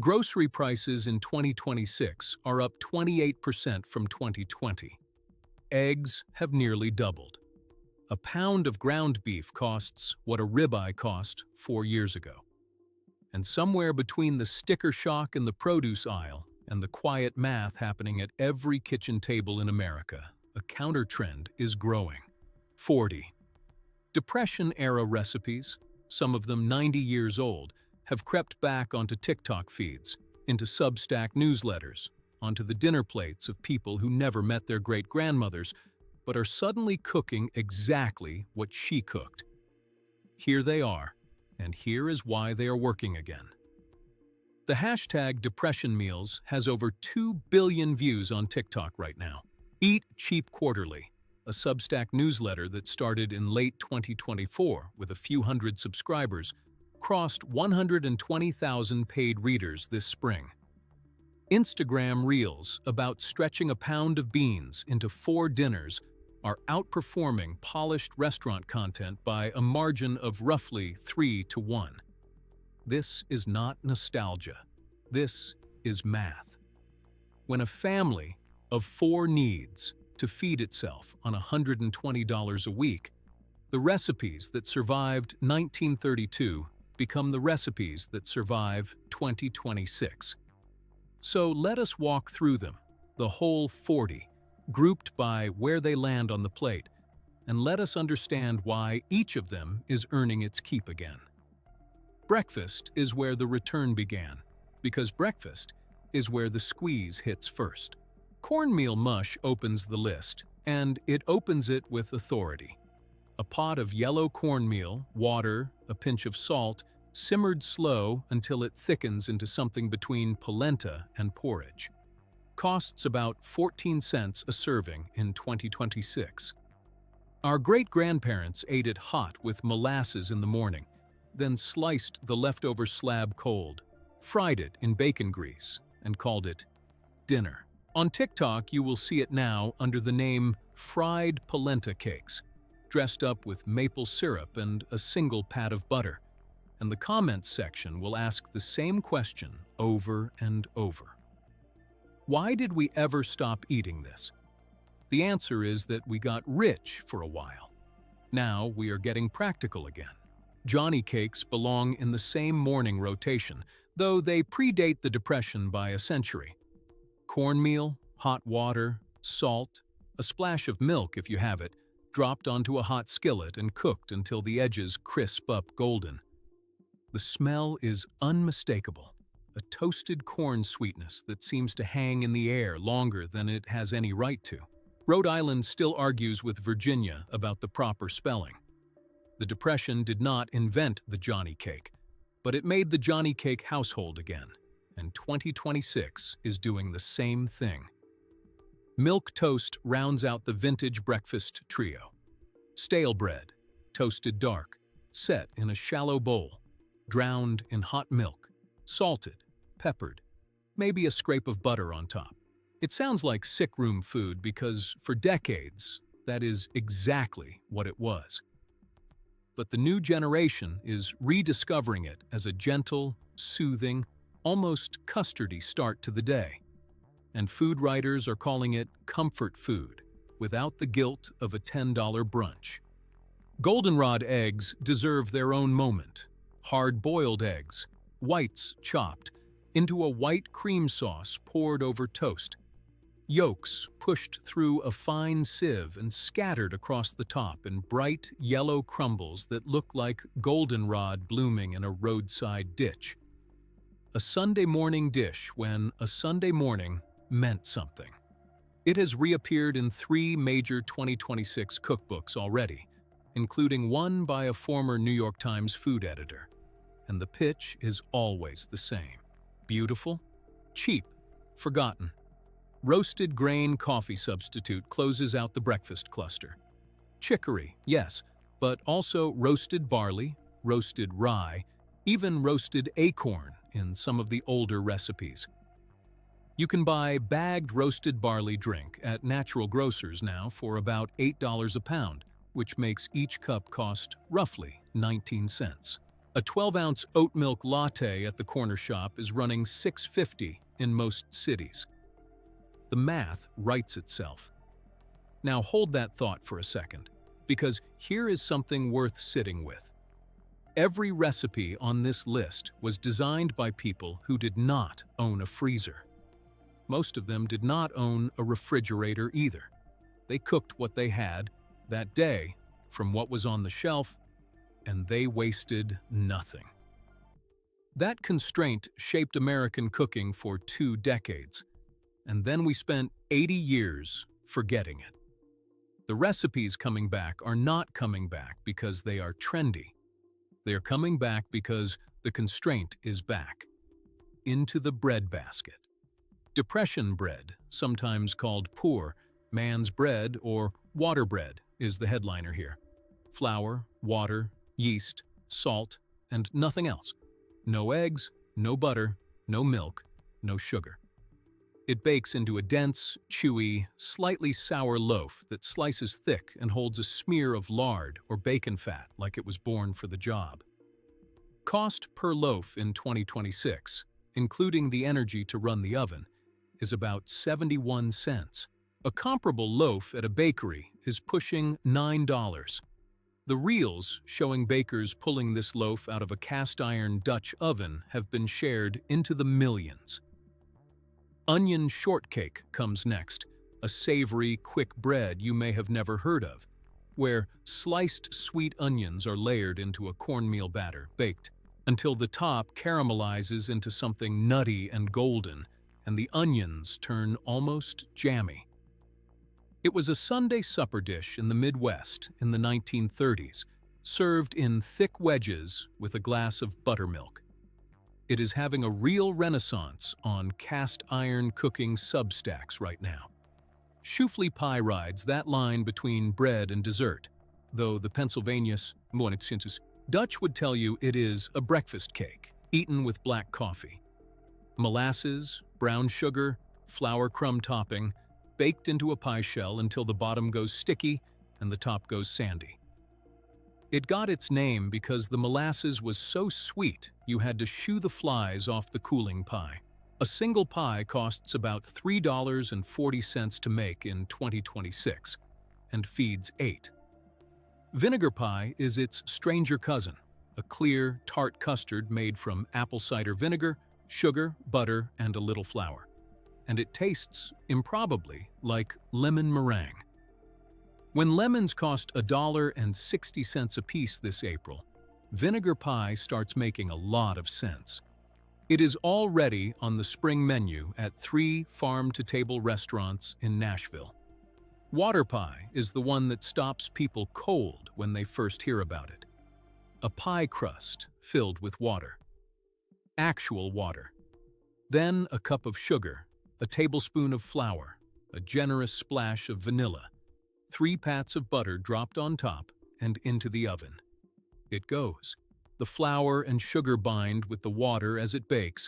Grocery prices in 2026 are up 28% from 2020. Eggs have nearly doubled. A pound of ground beef costs what a ribeye cost 4 years ago. And somewhere between the sticker shock in the produce aisle and the quiet math happening at every kitchen table in America, a counter-trend is growing. 40. Depression-era recipes, some of them 90 years old, have crept back onto TikTok feeds, into Substack newsletters, onto the dinner plates of people who never met their great-grandmothers, but are suddenly cooking exactly what she cooked. Here they are, and here is why they are working again. The hashtag Depression Meals has over 2 billion views on TikTok right now. Eat Cheap Quarterly, a Substack newsletter that started in late 2024 with a few hundred subscribers, crossed 120,000 paid readers this spring. Instagram Reels about stretching a pound of beans into 4 dinners are outperforming polished restaurant content by a margin of roughly 3-to-1. This is not nostalgia. This is math. When a family of 4 needs to feed itself on $120 a week, the recipes that survived 1932 become the recipes that survive 2026. So let us walk through them, the whole 40, grouped by where they land on the plate, and let us understand why each of them is earning its keep again. Breakfast is where the return began, because breakfast is where the squeeze hits first. Cornmeal mush opens the list, and it opens it with authority. A pot of yellow cornmeal, water, a pinch of salt, simmered slow until it thickens into something between polenta and porridge. Costs about 14 cents a serving in 2026. Our great-grandparents ate it hot with molasses in the morning, then sliced the leftover slab cold, fried it in bacon grease, and called it dinner. On TikTok, you will see it now under the name fried polenta cakes, dressed up with maple syrup and a single pat of butter. And the comments section will ask the same question over and over. Why did we ever stop eating this? The answer is that we got rich for a while. Now we are getting practical again. Johnny cakes belong in the same morning rotation, though they predate the Depression by a century. Cornmeal, hot water, salt, a splash of milk if you have it, dropped onto a hot skillet and cooked until the edges crisp up golden. The smell is unmistakable, a toasted corn sweetness that seems to hang in the air longer than it has any right to. Rhode Island still argues with Virginia about the proper spelling. The Depression did not invent the Johnny cake, but it made the Johnny cake household again, and 2026 is doing the same thing. Milk toast rounds out the vintage breakfast trio. Stale bread, toasted dark, set in a shallow bowl, drowned in hot milk, salted, peppered, maybe a scrape of butter on top. It sounds like sick room food because, for decades, that is exactly what it was. But the new generation is rediscovering it as a gentle, soothing, almost custardy start to the day. And food writers are calling it comfort food, without the guilt of a $10 brunch. Goldenrod eggs deserve their own moment. Hard-boiled eggs, whites chopped, into a white cream sauce poured over toast. Yolks pushed through a fine sieve and scattered across the top in bright yellow crumbles that look like goldenrod blooming in a roadside ditch. A Sunday morning dish when a Sunday morning meant something. It has reappeared in 3 major 2026 cookbooks already, including one by a former New York Times food editor. And the pitch is always the same. Beautiful, cheap, forgotten. Roasted grain coffee substitute closes out the breakfast cluster. Chicory, yes, but also roasted barley, roasted rye, even roasted acorn in some of the older recipes. You can buy bagged roasted barley drink at natural grocers now for about $8 a pound, which makes each cup cost roughly 19 cents. A 12-ounce oat milk latte at the corner shop is running $6.50 in most cities. The math writes itself. Now hold that thought for a second, because here is something worth sitting with. Every recipe on this list was designed by people who did not own a freezer. Most of them did not own a refrigerator either. They cooked what they had that day from what was on the shelf, and they wasted nothing. That constraint shaped American cooking for 2 decades, and then we spent 80 years forgetting it. The recipes coming back are not coming back because they are trendy. They are coming back because the constraint is back. Into the breadbasket. Depression bread, sometimes called poor man's bread or water bread, is the headliner here. Flour, water, yeast, salt, and nothing else. No eggs, no butter, no milk, no sugar. It bakes into a dense, chewy, slightly sour loaf that slices thick and holds a smear of lard or bacon fat like it was born for the job. Cost per loaf in 2026, including the energy to run the oven, is about 71 cents. A comparable loaf at a bakery is pushing $9. The reels showing bakers pulling this loaf out of a cast-iron Dutch oven have been shared into the millions. Onion shortcake comes next, a savory, quick bread you may have never heard of, where sliced sweet onions are layered into a cornmeal batter, baked until the top caramelizes into something nutty and golden, and the onions turn almost jammy. It was a Sunday supper dish in the Midwest in the 1930s, served in thick wedges with a glass of buttermilk. It is having a real renaissance on cast-iron cooking substacks right now. Shoofly pie rides that line between bread and dessert, though the Pennsylvania's Dutch would tell you it is a breakfast cake, eaten with black coffee. Molasses, brown sugar, flour crumb topping, baked into a pie shell until the bottom goes sticky and the top goes sandy. It got its name because the molasses was so sweet you had to shoo the flies off the cooling pie. A single pie costs about $3.40 to make in 2026 and feeds 8. Vinegar pie is its stranger cousin, a clear, tart custard made from apple cider vinegar, sugar, butter, and a little flour. And it tastes, improbably, like lemon meringue. When lemons cost $1.60 a piece this April, vinegar pie starts making a lot of sense. It is already on the spring menu at 3 farm-to-table restaurants in Nashville. Water pie is the one that stops people cold when they first hear about it. A pie crust filled with water. Actual water. Then a cup of sugar, a tablespoon of flour, a generous splash of vanilla, 3 pats of butter dropped on top and into the oven. It goes. The flour and sugar bind with the water as it bakes,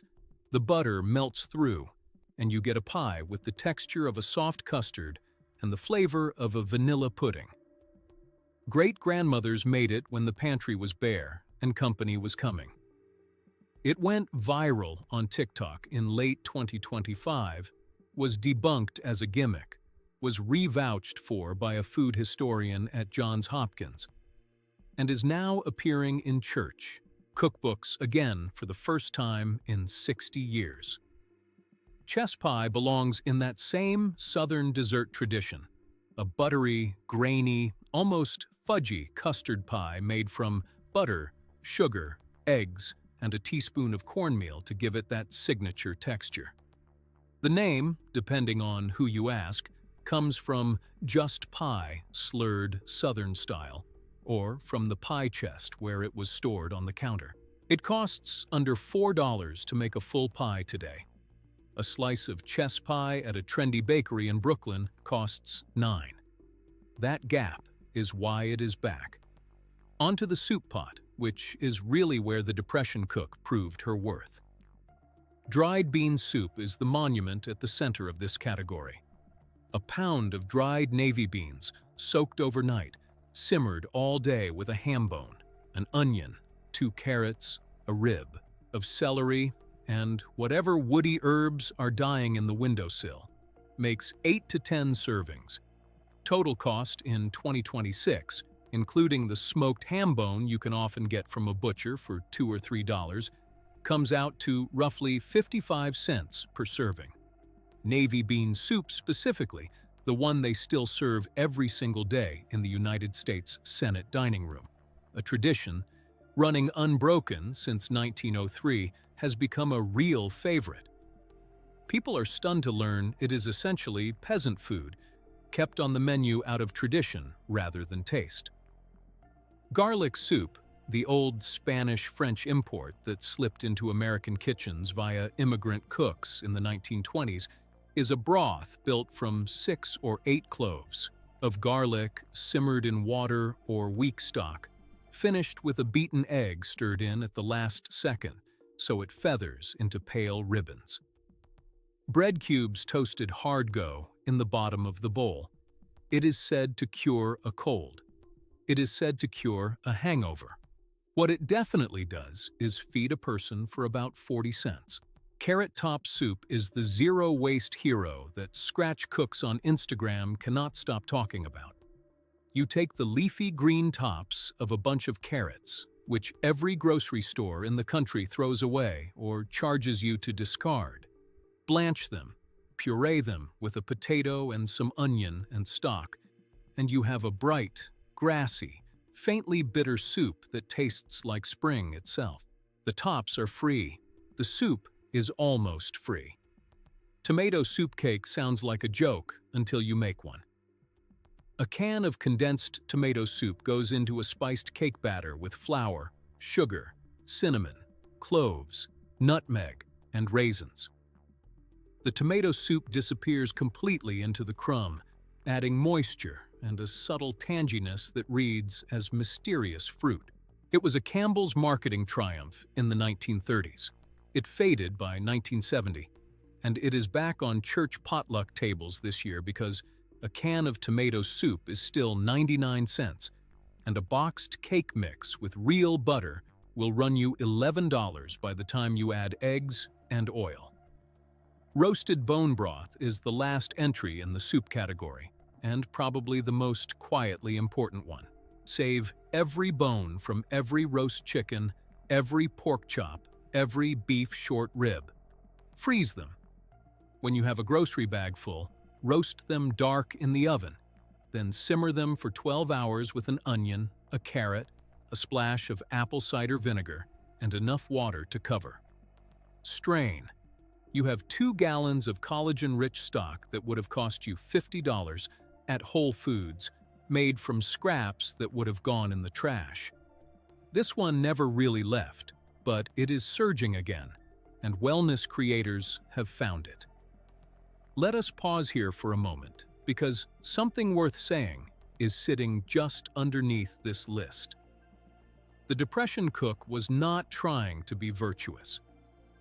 the butter melts through, and you get a pie with the texture of a soft custard and the flavor of a vanilla pudding. Great-grandmothers made it when the pantry was bare and company was coming. It went viral on TikTok in late 2025, was debunked as a gimmick, was revouched for by a food historian at Johns Hopkins, and is now appearing in church cookbooks again for the first time in 60 years. Chess pie belongs in that same Southern dessert tradition, a buttery, grainy, almost fudgy custard pie made from butter, sugar, eggs, and a teaspoon of cornmeal to give it that signature texture. The name, depending on who you ask, comes from just pie, slurred Southern style, or from the pie chest where it was stored on the counter. It costs under $4 to make a full pie today. A slice of chess pie at a trendy bakery in Brooklyn costs $9. That gap is why it is back. Onto the soup pot, which is really where the Depression cook proved her worth. Dried bean soup is the monument at the center of this category. A pound of dried navy beans, soaked overnight, simmered all day with a ham bone, an onion, 2 carrots, a rib of celery, and whatever woody herbs are dying in the windowsill. Makes 8 to 10 servings. Total cost in 2026, including the smoked ham bone you can often get from a butcher for $2 or $3, comes out to roughly 55 cents per serving. Navy bean soup specifically, the one they still serve every single day in the United States Senate dining room. A tradition, running unbroken since 1903, has become a real favorite. People are stunned to learn it is essentially peasant food, kept on the menu out of tradition rather than taste. Garlic soup, the old Spanish-French import that slipped into American kitchens via immigrant cooks in the 1920s, is a broth built from 6 or 8 cloves of garlic simmered in water or weak stock, finished with a beaten egg stirred in at the last second so it feathers into pale ribbons. Bread cubes toasted hard-go in the bottom of the bowl. It is said to cure a cold. It is said to cure a hangover. What it definitely does is feed a person for about 40 cents. Carrot top soup is the zero-waste hero that scratch cooks on Instagram cannot stop talking about. You take the leafy green tops of a bunch of carrots, which every grocery store in the country throws away or charges you to discard. Blanch them, puree them with a potato and some onion and stock, and you have a bright, grassy, faintly bitter soup that tastes like spring itself. The tops are free. The soup is almost free. Tomato soup cake sounds like a joke until you make one. A can of condensed tomato soup goes into a spiced cake batter with flour, sugar, cinnamon, cloves, nutmeg, and raisins. The tomato soup disappears completely into the crumb, adding moisture and a subtle tanginess that reads as mysterious fruit. It was a Campbell's marketing triumph in the 1930s. It faded by 1970, and it is back on church potluck tables this year because a can of tomato soup is still 99 cents, and a boxed cake mix with real butter will run you $11 by the time you add eggs and oil. Roasted bone broth is the last entry in the soup category, and probably the most quietly important one. Save every bone from every roast chicken, every pork chop, every beef short rib. Freeze them. When you have a grocery bag full, roast them dark in the oven, then simmer them for 12 hours with an onion, a carrot, a splash of apple cider vinegar, and enough water to cover. Strain. You have 2 gallons of collagen-rich stock that would have cost you $50 at Whole Foods, made from scraps that would have gone in the trash. This one never really left, but it is surging again, and wellness creators have found it. Let us pause here for a moment, because something worth saying is sitting just underneath this list. The Depression cook was not trying to be virtuous.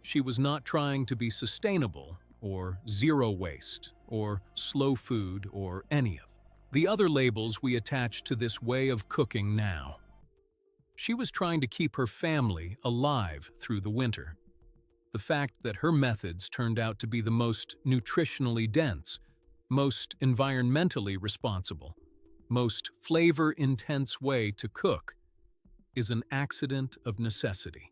She was not trying to be sustainable, or zero waste, or slow food, or any of the other labels we attach to this way of cooking now. She was trying to keep her family alive through the winter. The fact that her methods turned out to be the most nutritionally dense, most environmentally responsible, most flavor-intense way to cook is an accident of necessity.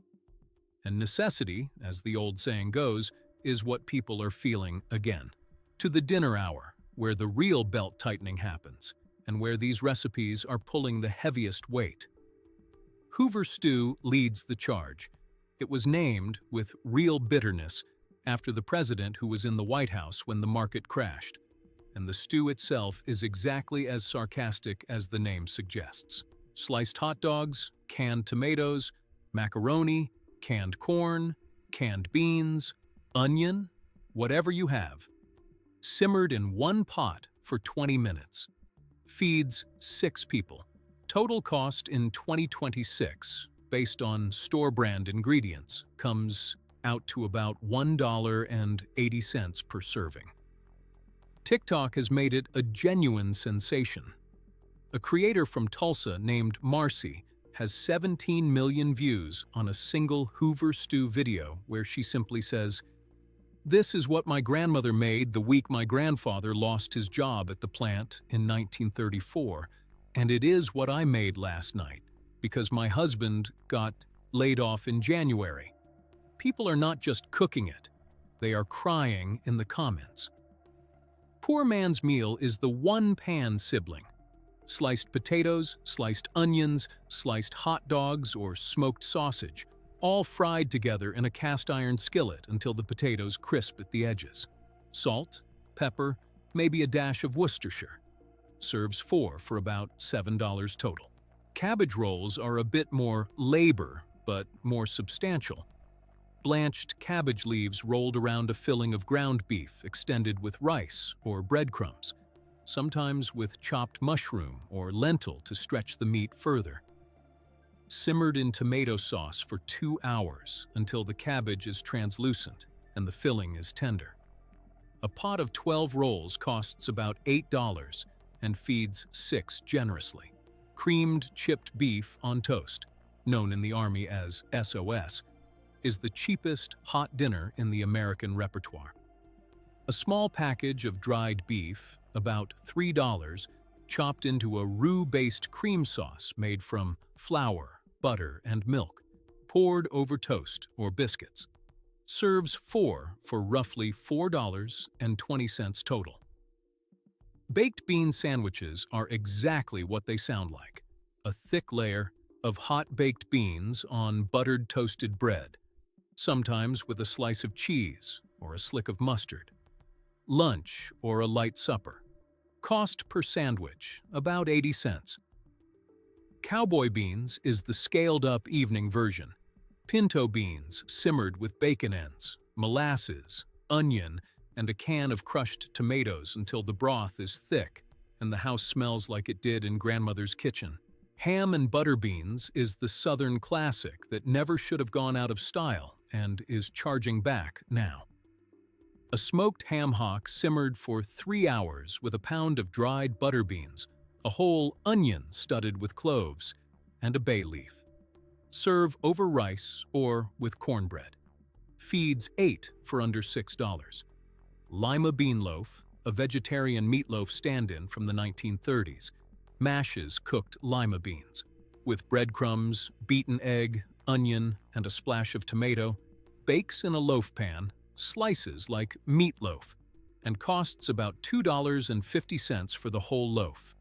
And necessity, as the old saying goes, is what people are feeling again. To the dinner hour, where the real belt-tightening happens, and where these recipes are pulling the heaviest weight. Hoover stew leads the charge. It was named, with real bitterness, after the president who was in the White House when the market crashed, and the stew itself is exactly as sarcastic as the name suggests. Sliced hot dogs, canned tomatoes, macaroni, canned corn, canned beans, onion, whatever you have. Simmered in one pot for 20 minutes. Feeds 6 people. Total cost in 2026, based on store-brand ingredients, comes out to about $1.80 per serving. TikTok has made it a genuine sensation. A creator from Tulsa named Marcy has 17 million views on a single Hoover stew video where she simply says, "This is what my grandmother made the week my grandfather lost his job at the plant in 1934, and it is what I made last night because my husband got laid off in January." People are not just cooking it, they are crying in the comments. Poor man's meal is the one-pan sibling. Sliced potatoes, sliced onions, sliced hot dogs, or smoked sausage, all fried together in a cast-iron skillet until the potatoes crisp at the edges. Salt, pepper, maybe a dash of Worcestershire. Serves four for about $7 total. Cabbage rolls are a bit more labor, but more substantial. Blanched cabbage leaves rolled around a filling of ground beef extended with rice or breadcrumbs, sometimes with chopped mushroom or lentil to stretch the meat further. Simmered in tomato sauce for 2 hours until the cabbage is translucent and the filling is tender. A pot of 12 rolls costs about $8 and feeds 6 generously. Creamed chipped beef on toast, known in the Army as SOS, is the cheapest hot dinner in the American repertoire. A small package of dried beef, about $3, chopped into a roux-based cream sauce made from flour, butter, and milk, poured over toast or biscuits. Serves 4 for roughly $4.20 total. Baked bean sandwiches are exactly what they sound like: a thick layer of hot baked beans on buttered toasted bread, sometimes with a slice of cheese or a slick of mustard. Lunch or a light supper. Cost per sandwich, about 80 cents. Cowboy beans is the scaled-up evening version. Pinto beans simmered with bacon ends, molasses, onion, and a can of crushed tomatoes until the broth is thick and the house smells like it did in grandmother's kitchen. Ham and butter beans is the Southern classic that never should have gone out of style and is charging back now. A smoked ham hock simmered for 3 hours with a pound of dried butter beans, a whole onion studded with cloves, and a bay leaf. Serve over rice or with cornbread. Feeds 8 for under $6. Lima bean loaf, a vegetarian meatloaf stand-in from the 1930s, mashes cooked lima beans. With breadcrumbs, beaten egg, onion, and a splash of tomato, bakes in a loaf pan, slices like meatloaf, and costs about $2.50 for the whole loaf.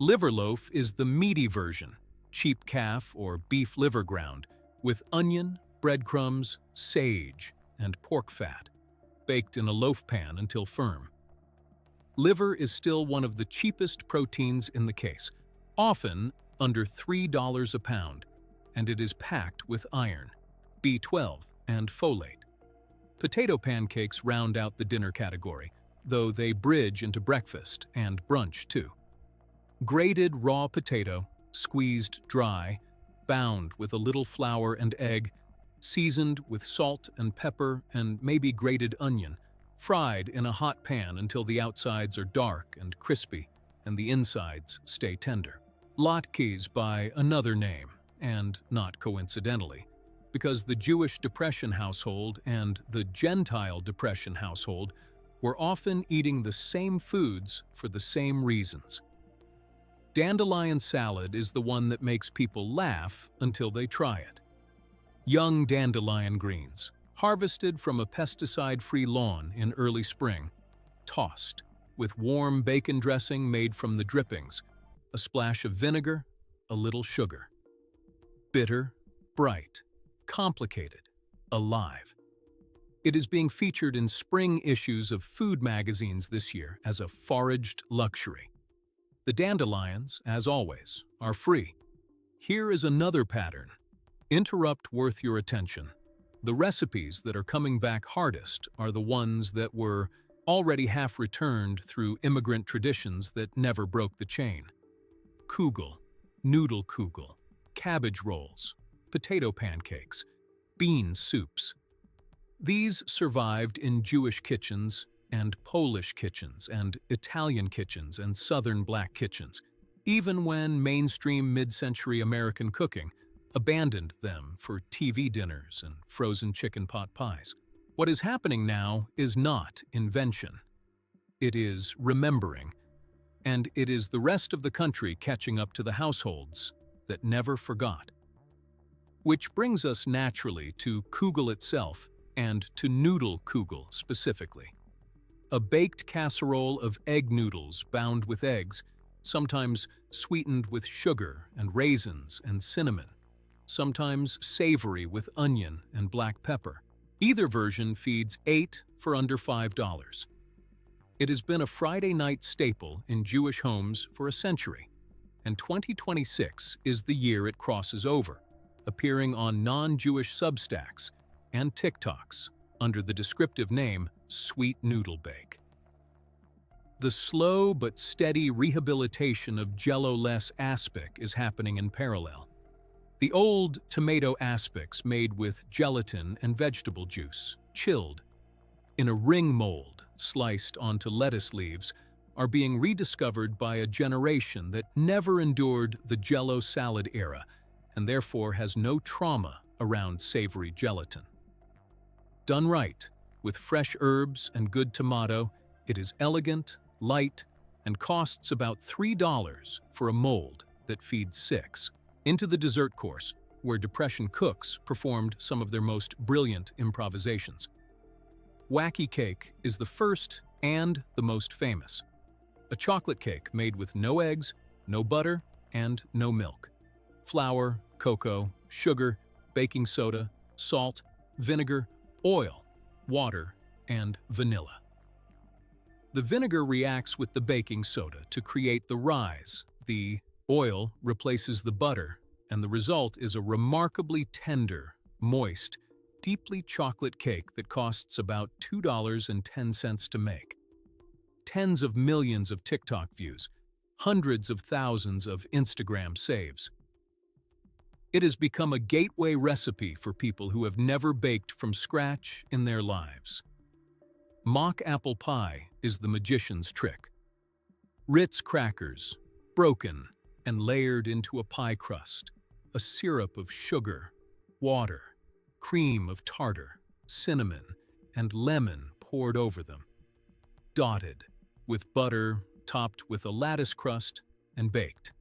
Liver loaf is the meaty version, cheap calf or beef liver ground, with onion, breadcrumbs, sage, and pork fat, baked in a loaf pan until firm. Liver is still one of the cheapest proteins in the case, often under $3 a pound, and it is packed with iron, B12, and folate. Potato pancakes round out the dinner category, though they bridge into breakfast and brunch too. Grated raw potato, squeezed dry, bound with a little flour and egg, seasoned with salt and pepper and maybe grated onion, fried in a hot pan until the outsides are dark and crispy and the insides stay tender. Latkes by another name, and not coincidentally, because the Jewish Depression household and the Gentile Depression household were often eating the same foods for the same reasons. Dandelion salad is the one that makes people laugh until they try it. Young dandelion greens, harvested from a pesticide-free lawn in early spring, tossed, with warm bacon dressing made from the drippings, a splash of vinegar, a little sugar. Bitter, bright, complicated, alive. It is being featured in spring issues of food magazines this year as a foraged luxury. The dandelions, as always, are free. Here is another pattern. Interrupt worth your attention. The recipes that are coming back hardest are the ones that were already half returned through immigrant traditions that never broke the chain. Kugel, noodle kugel, cabbage rolls, potato pancakes, bean soups. These survived in Jewish kitchens and Polish kitchens and Italian kitchens and Southern black kitchens. even when mainstream mid-century American cooking abandoned them for TV dinners and frozen chicken pot pies. What is happening now is not invention. It is remembering, and it is the rest of the country catching up to the households that never forgot. Which brings us naturally to Kugel itself and to noodle Kugel specifically. A baked casserole of egg noodles bound with eggs, sometimes sweetened with sugar and raisins and cinnamon, sometimes savory with onion and black pepper. Either version feeds 8 for under $5. It has been a Friday night staple in Jewish homes for a century, and 2026 is the year it crosses over, appearing on non-Jewish Substacks and TikToks under the descriptive name Sweet Noodle Bake. The slow but steady rehabilitation of Jell-O-less aspic is happening in parallel. The old tomato aspics made with gelatin and vegetable juice, chilled, in a ring mold sliced onto lettuce leaves, are being rediscovered by a generation that never endured the Jell-O salad era and therefore has no trauma around savory gelatin. Done right, with fresh herbs and good tomato, it is elegant, light, and costs about $3 for a mold that feeds 6. Into the dessert course, where Depression cooks performed some of their most brilliant improvisations. Wacky cake is the first and the most famous. A chocolate cake made with no eggs, no butter, and no milk. Flour, cocoa, sugar, baking soda, salt, vinegar, oil, water, and vanilla. The vinegar reacts with the baking soda to create the rise. The oil replaces the butter, and the result is a remarkably tender, moist, deeply chocolate cake that costs about $2.10 to make. Tens of millions of TikTok views, hundreds of thousands of Instagram saves. It has become a gateway recipe for people who have never baked from scratch in their lives. Mock apple pie is the magician's trick. Ritz crackers, broken and layered into a pie crust, a syrup of sugar, water, cream of tartar, cinnamon, and lemon poured over them, dotted with butter topped with a lattice crust and baked.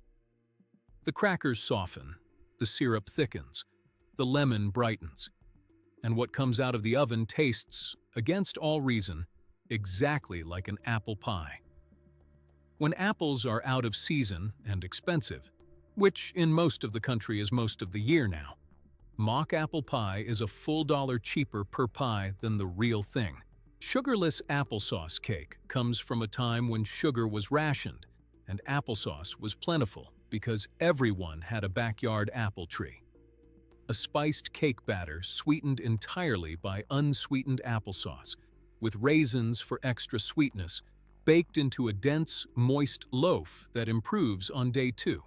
The crackers soften, the syrup thickens, the lemon brightens, and what comes out of the oven tastes, against all reason, exactly like an apple pie. When apples are out of season and expensive, which in most of the country is most of the year now, mock apple pie is a full dollar cheaper per pie than the real thing. Sugarless applesauce cake comes from a time when sugar was rationed and applesauce was plentiful because everyone had a backyard apple tree. A spiced cake batter sweetened entirely by unsweetened applesauce, with raisins for extra sweetness, baked into a dense, moist loaf that improves on day 2.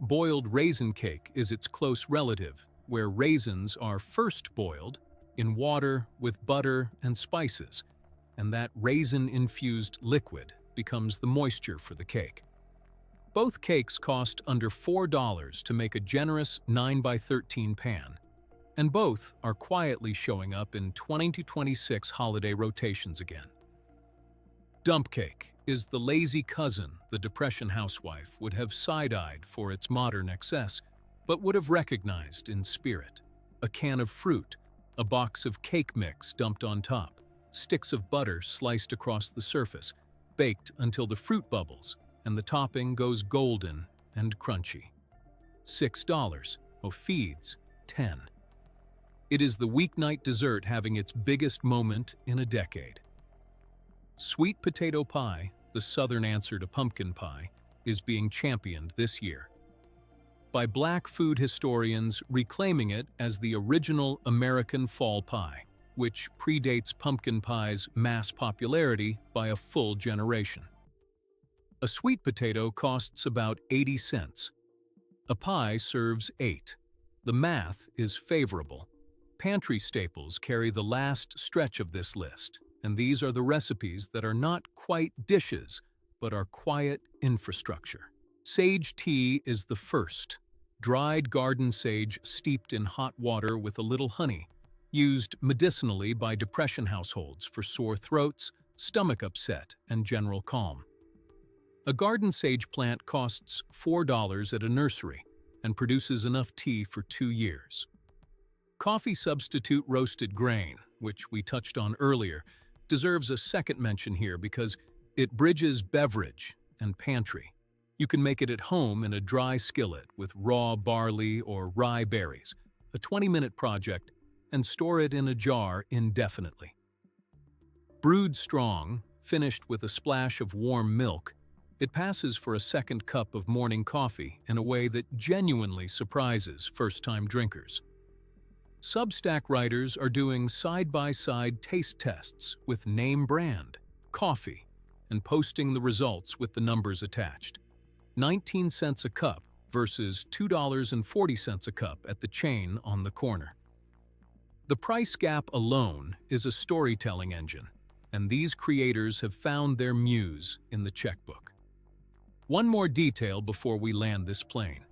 Boiled raisin cake is its close relative, where raisins are first boiled in water with butter and spices, and that raisin-infused liquid becomes the moisture for the cake. Both cakes cost under $4 to make a generous 9x13 pan, and both are quietly showing up in 2026 holiday rotations again. Dump cake is the lazy cousin the Depression housewife would have side-eyed for its modern excess, but would have recognized in spirit. A can of fruit, a box of cake mix dumped on top, sticks of butter sliced across the surface, baked until the fruit bubbles and the topping goes golden and crunchy. $6, feeds 10. It is the weeknight dessert having its biggest moment in a decade. Sweet potato pie, the southern answer to pumpkin pie, is being championed this year by Black food historians, reclaiming it as the original American fall pie, which predates pumpkin pie's mass popularity by a full generation. A sweet potato costs about 80 cents. A pie serves 8. The math is favorable. Pantry staples carry the last stretch of this list, and these are the recipes that are not quite dishes, but are quiet infrastructure. Sage tea is the first. Dried garden sage steeped in hot water with a little honey, used medicinally by depression households for sore throats, stomach upset, and general calm. A garden sage plant costs $4 at a nursery and produces enough tea for 2 years. Coffee substitute roasted grain, which we touched on earlier, deserves a second mention here because it bridges beverage and pantry. You can make it at home in a dry skillet with raw barley or rye berries, a 20-minute project, and store it in a jar indefinitely. Brewed strong, finished with a splash of warm milk, it passes for a second cup of morning coffee in a way that genuinely surprises first-time drinkers. Substack writers are doing side-by-side taste tests with name brand, coffee, and posting the results with the numbers attached. 19 cents a cup versus $2.40 a cup at the chain on the corner. The price gap alone is a storytelling engine, and these creators have found their muse in the checkbook. One more detail before we land this plane.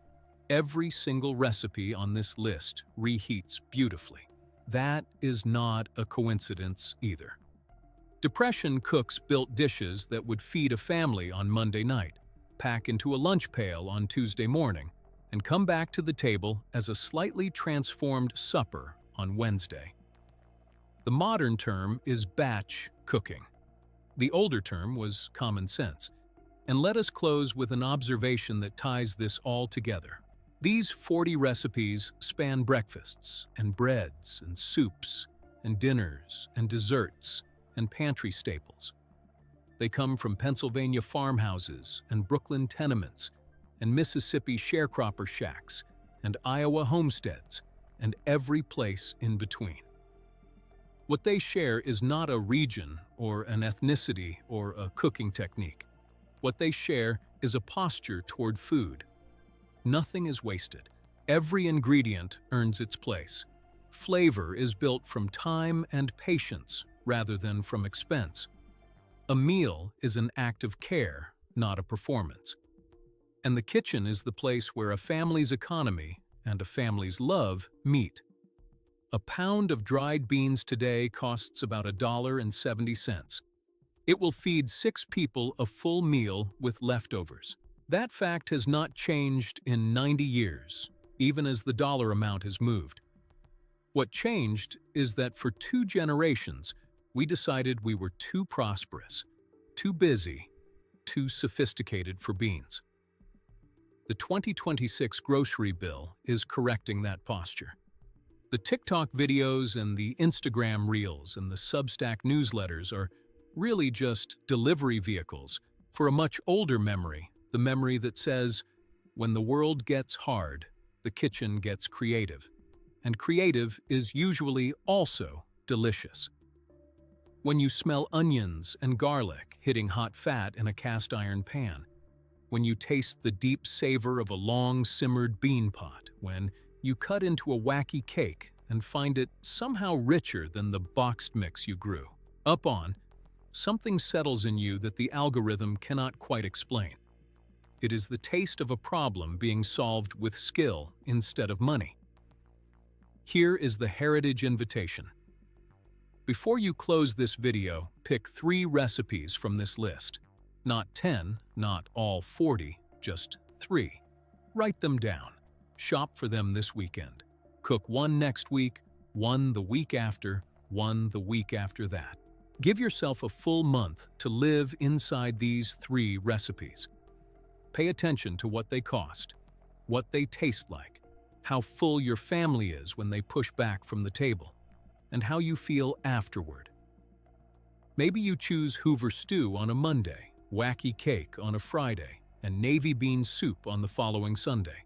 Every single recipe on this list reheats beautifully. That is not a coincidence either. Depression cooks built dishes that would feed a family on Monday night, pack into a lunch pail on Tuesday morning, and come back to the table as a slightly transformed supper on Wednesday. The modern term is batch cooking. The older term was common sense. And let us close with an observation that ties this all together. These 40 recipes span breakfasts and breads and soups and dinners and desserts and pantry staples. They come from Pennsylvania farmhouses and Brooklyn tenements and Mississippi sharecropper shacks and Iowa homesteads and every place in between. What they share is not a region or an ethnicity or a cooking technique. What they share is a posture toward food. Nothing is wasted. Every ingredient earns its place. Flavor is built from time and patience rather than from expense. A meal is an act of care, not a performance. And the kitchen is the place where a family's economy and a family's love meet. A pound of dried beans today costs about $1.70. It will feed 6 people a full meal with leftovers. That fact has not changed in 90 years, even as the dollar amount has moved. What changed is that for 2 generations, we decided we were too prosperous, too busy, too sophisticated for beans. The 2026 grocery bill is correcting that posture. The TikTok videos and the Instagram reels and the Substack newsletters are really just delivery vehicles for a much older memory, the memory that says, when the world gets hard, the kitchen gets creative. And creative is usually also delicious. When you smell onions and garlic hitting hot fat in a cast iron pan, when you taste the deep savor of a long-simmered bean pot, when you cut into a wacky cake and find it somehow richer than the boxed mix you grew up on, something settles in you that the algorithm cannot quite explain. It is the taste of a problem being solved with skill instead of money. Here is the heritage invitation. Before you close this video, pick 3 recipes from this list. Not 10, not all 40, just 3. Write them down. Shop for them this weekend. Cook 1 next week, 1 the week after, 1 the week after that. Give yourself a full month to live inside these 3 recipes. Pay attention to what they cost, what they taste like, how full your family is when they push back from the table, and how you feel afterward. Maybe you choose Hoover stew on a Monday, wacky cake on a Friday, and navy bean soup on the following Sunday.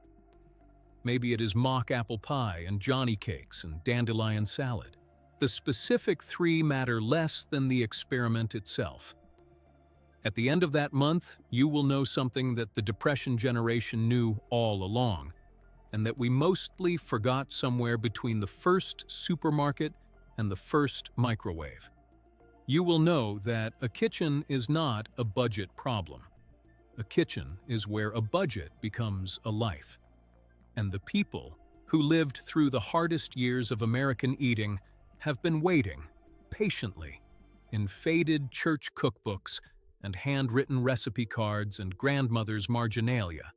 Maybe it is mock apple pie and Johnny cakes and dandelion salad. The specific 3 matter less than the experiment itself. At the end of that month, you will know something that the Depression generation knew all along, and that we mostly forgot somewhere between the first supermarket and the first microwave. You will know that a kitchen is not a budget problem. A kitchen is where a budget becomes a life. And the people who lived through the hardest years of American eating have been waiting, patiently, in faded church cookbooks and handwritten recipe cards and grandmother's marginalia,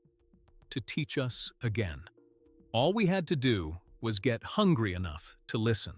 to teach us again. All we had to do was get hungry enough to listen.